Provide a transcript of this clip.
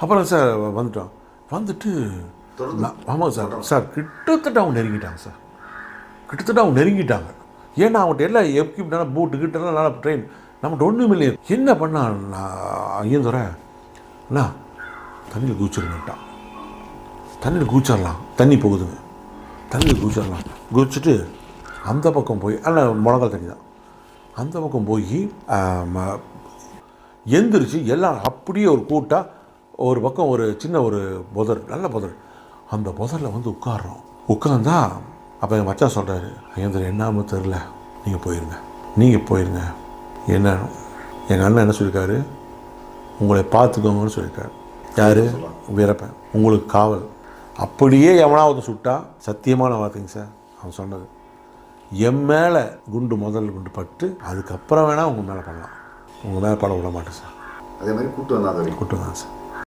அப்புறம் சார் வந்துட்டோம். வந்துட்டு ஆமாம் சார் கிட்டத்தட்ட அவங்க நெருங்கிட்டாங்க. ஏன்னா அவங்கள்ட்ட எல்லாம் எக்யூப்மெண்ட்டான பூட்டு கிட்டலாம் நல்லா ட்ரெயின், நம்மகிட்ட ஒன்றும் இல்லையே. என்ன பண்ணால் ஐயந்துற அண்ணா தண்ணியில் குதிச்சிருங்கட்டான். தண்ணியில் குதிச்சிடலாம், தண்ணி போகுதுங்க, தண்ணியில் குதிச்சிடலாம். குதிச்சுட்டு அந்த பக்கம் போய், ஆனால் முழங்கால் தண்ணி தான், அந்த பக்கம் போய் எந்திரிச்சு எல்லாம் அப்படியே ஒரு கூட்டாக ஒரு பக்கம் ஒரு சின்ன ஒரு புதர், நல்ல புதர், அந்த புதரில் வந்து உட்காடுறோம். உட்காந்தா அப்போ எங்கள் மச்சான் சொல்கிறாரு, ஐயந்திர என்னாமல் தெரில, நீங்கள் போயிருங்க. என்ன எங்கள் அண்ணன் என்ன சொல்லியிருக்காரு, உங்களை பார்த்துக்கோங்கன்னு சொல்லியிருக்காரு. யார்? வீரப்பன். உங்களுக்கு காவல். அப்படியே எவனாவது சுட்டா, சத்தியமான வார்த்தைங்க சார் அவன் சொன்னது, என் மேலே முதல் குண்டு பட்டு அதுக்கப்புறம் வேணால் உங்கள் மேலே பண்ணலாம், உங்கள் மேலே பட விட மாட்டேன் சார். அதே மாதிரி கூட்டு வந்தாங்க சார்.